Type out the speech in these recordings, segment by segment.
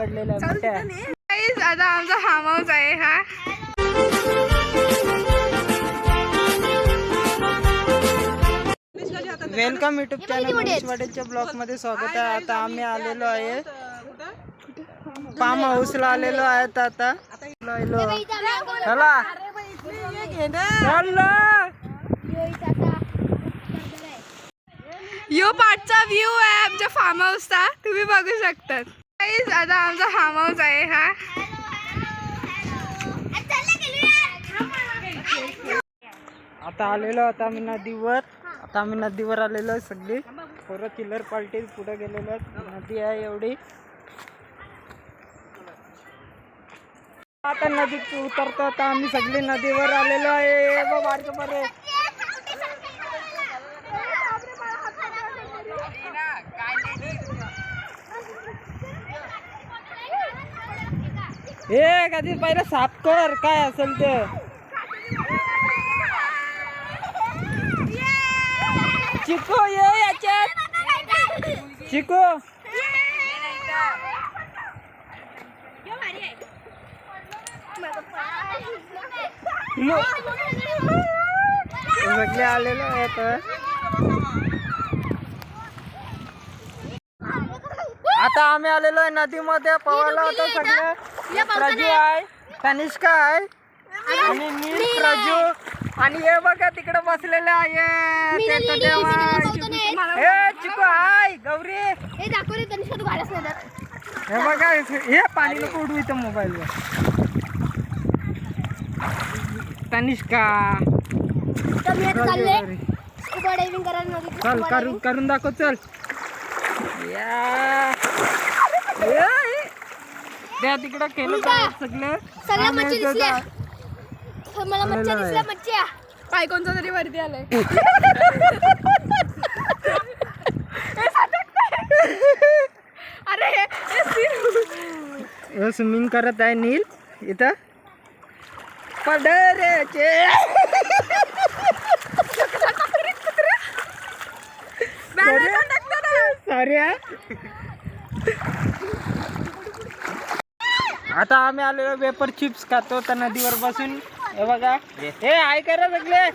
पकडलेला आहे मोठ्या. आता आमचा फार्म हाऊस आहे हा. वेलकम युट्यूब चॅनल मनीष वाडेच्या ब्लॉग मध्ये स्वागत आहे. आता आम्ही आलेलो आहे फार्म हाऊसला आलेलो आहेत. आता चला यो पाठचा व्ह्यू आहे आमच्या फार्म हाऊसचा, तुम्ही बघू शकतात. आता आमचा फार्म हाऊस आहे हा. आता आलेलो आता आम्ही नदीवर. आता आम्ही नदीवर आलेलो आहे. सगळी पोरं चिल्लर पार्टी पुढे गेलेलो आहेत. नदी आहे एवढी. आता नदीत उतरतो. आता आम्ही सगळी नदीवर आलेलो आहे. बारके बरे हे कधी पहिला साफ कर काय असेल ते. चिको ये याच्यात चिको. सगळे आलेलो आहेत. आता आम्ही आलेलो आहे नदीमध्ये पवायला. होतं सगळं. प्रजू आहे, तनिष्का आहे आणि नील, प्रजू आणि हे बघा तिकडे बसलेले आहे चिको आहे गौरी. हे बघा हे पाणी नको उडू इथं मोबाईलवर. तनिष्का चल करून दाखव. चल त्या तिकडं केलं सगळं. मला मच्छ्या दिसल्या. मच्छ्या काय कोणता तरी वरती आलाय. अरे स्विमिंग करत आहे नील इथं. पडरेचे आता आम्ही आलेलो वेपर चिप्स खातो तर नदीवर बसून. हे बघा हे आहे करा सगळे.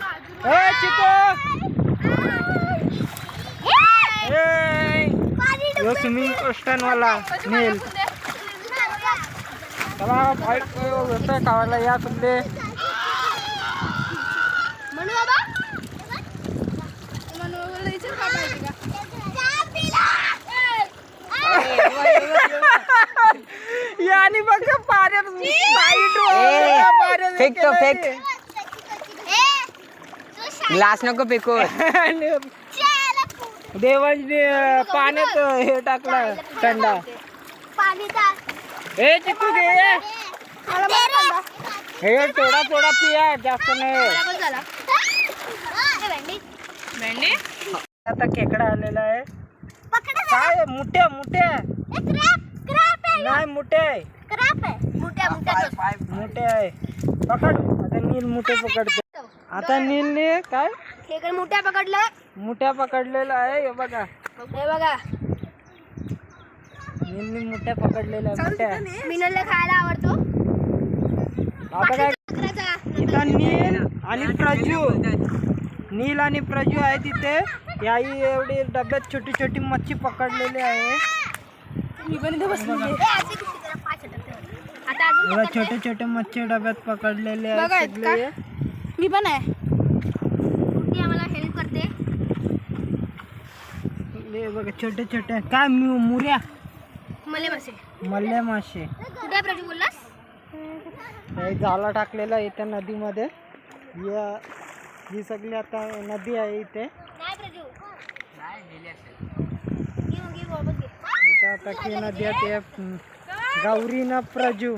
स्विमिंग कोस्टन वाला नील. चला खावायला या सगळे. यानी बघा पाण्यात फेक तो फेक. ग्लास नको फेकू. देवाने पाण्यात हे टाकलं थंडा. हे चिकू घे. हे थोडा थोडा पिया जास्त नाही. आता खेकडा आलेला आहे. काय मोठ्या मोठ्या नाही मोठे आहे. मोठे आहे. पकड. आता नील मोठे पकडतो. आता नीलने काय खेकडे मोठ्या पकडलं. मोठ्या पकडलेला आहे. हे बघा हे बघा नीलने मोठ्या पकडलेल्या मोठ्या. मिनलला खायला आवडतो. आता काय इथं नील आणि प्रजू. नील आणि प्रजू आहे तिथे. याही एवढी डब्यात छोटी छोटी मच्छी पकडलेली आहे. छोटे छोटे मच्छी डब्यात पकडलेले आहेत. मी पण आहे. आम्हाला हेल्प करते. बघा छोटे छोटे काय मुर्या मल्ले मासे. कुठे प्रजू बोललास. झाला टाकलेला इथे नदीमध्ये. ही सगळी आता नदी आहे इथे. इथं आता की नदी आहे. गौरी ना प्रजू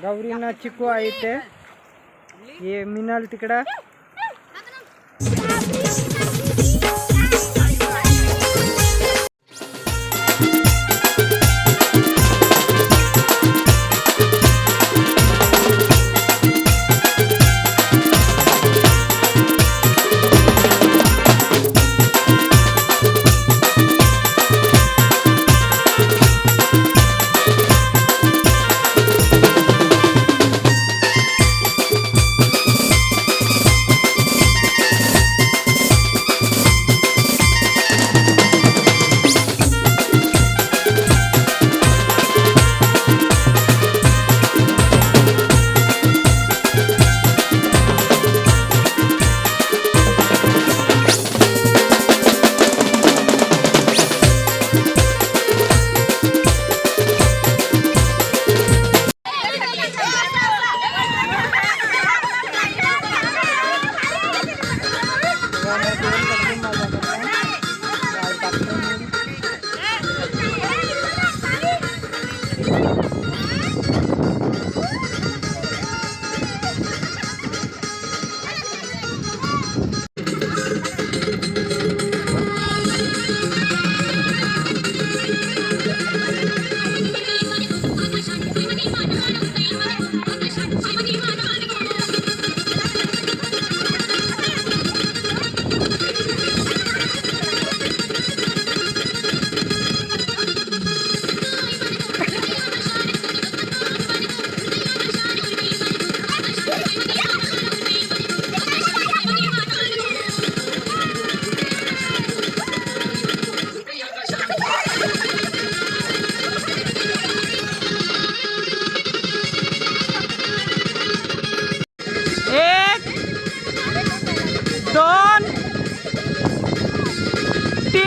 गौरी ना चिकू आहे इथे. हे मिनल तिकडं.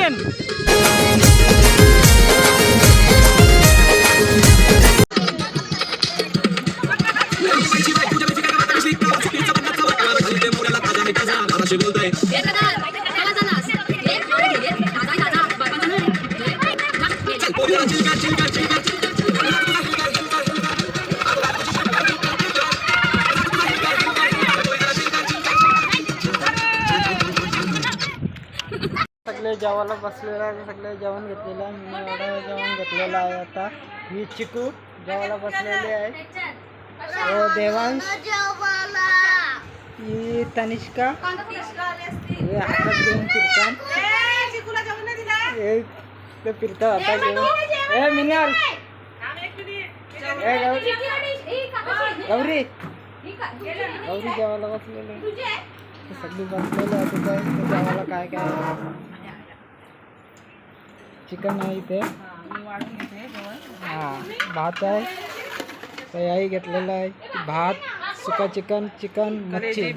चिकन. सगळे जेवायला बसलेलं आहे. सगळे जेवण घेतलेलं आहे. मी एवढं जेवण घेतलेलं आहे. आता ही चिकू जेवायला बसलेली आहे. देवांश, ही तनिष्का, हे हातात घेऊन फिरतात. ते फिरता हातात घेऊन. ए मिनाल, ए गौरी, गौरी गौरी जेवायला बसलेले. सगळी बसलेलं आहे. तिथं जेवायला काय काय चिकन आहे इथे. हां, भात आहे. तयारी घेतलेलं आहे. भात, सुका चिकन, चिकन, मच्छी, कलची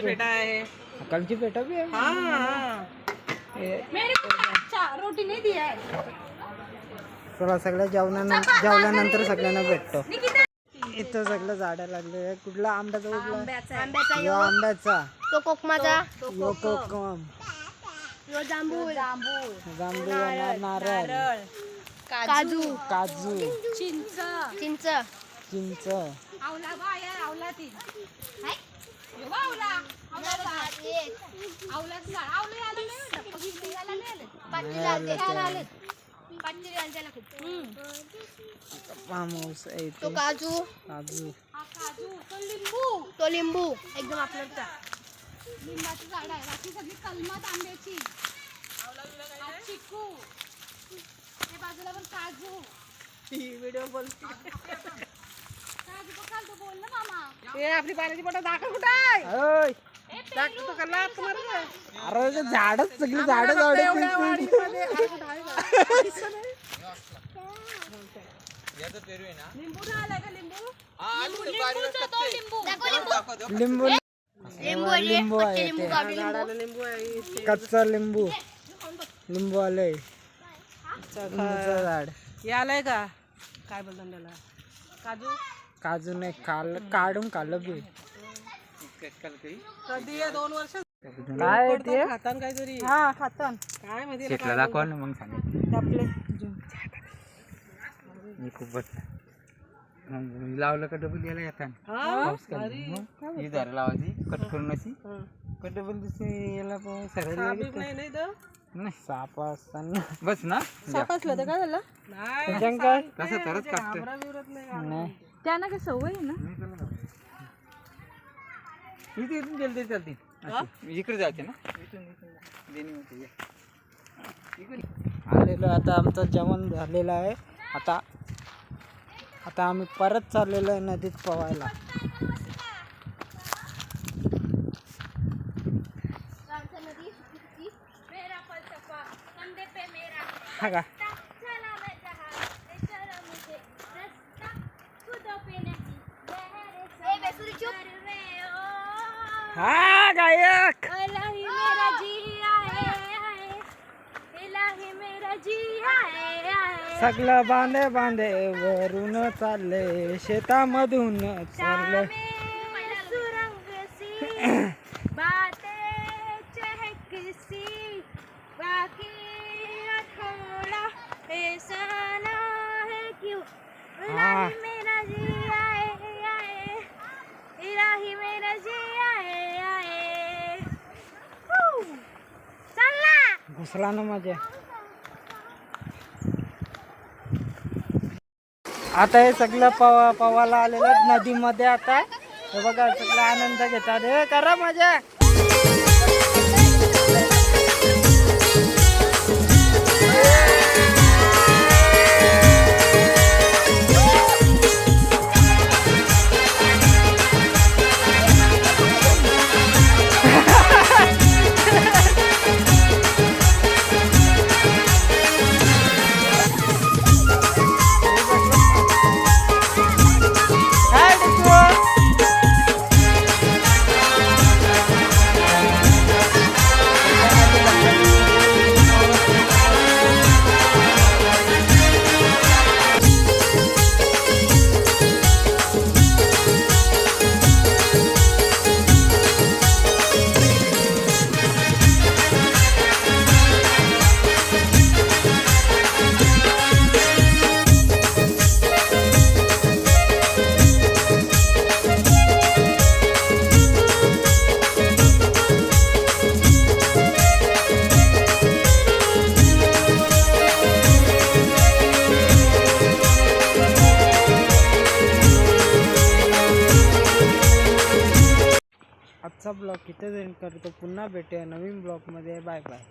पेटा आहे. कलची पेटा भी आहे. रोटी नाही दिया चला सगळ्या जेवल्यानंतर सगळ्यांना भेटतो. इथं सगळं झाडं लागले. कुठला आंब्याचा कुठला आंब्याचा, तो कोकमाचा, यो कोकम, जांभूळ, जांभूळ, नारळ, काजू, काजू, चिंच, चिंच, चिंच, पामोस आहे तो इथे. काजू, काजू, तो लिंबू एकदम आपला लिंबाची झाड आहे. बाकी सगळी कलमात आंब्याची, चिकू, ते बाजूला पण काजू. व्हिडिओ बोलते. काजू पकाल तो बोल ना मामा. हे आपली पाण्याची बॉटल दाखव कुठं आहे? दाखव कल्ला अरे ते झाडच सगळी झाडं लिंबू, लिंबू आहे ते. कच्चा लिंबू, लिंबू आलंय. लिंबूचं झाड आलंय का काय बोलतात त्याला? काजू, काजू नाही काढून खाल्लं बी. कधी 2 वर्ष काय ते खातान काहीतरी. हा खातान काय माहिती शेतला दाखवा ना मग सांग. आपले मी खूप बसला मग लावलं का डबल यायला येतात. पाऊस का ही झाडं लावायची कट करून अशी का डबल दुसरी याला सरायला नाही साप असताना बस ना. साप असलं तर काय झालं? त्याच्यानं काय कसं तरच काढतं. नाही त्यांना काय सवय आहे ना. इथे इथून गेलं तरी चालते. इकडे जायचे ना. इथून देणी होते. आलेलो आता आमचं जेवण झालेलं आहे. आता आम्ही परत चाललेलो आहे नदीत पोहायला. हा का हा गायक सगळं बांधे बांधे वरून चालले शेतामधून चालले. घुसला ना माझ्या. आता हे सगळं पवायला आलेलं नदीमध्ये. आता हे बघा सगळं आनंद घेतात. हे करा मजा. ब्लॉग इथेच एंड करतो. पुन्हा भेटूया नवीन ब्लॉगमध्ये. Bye bye.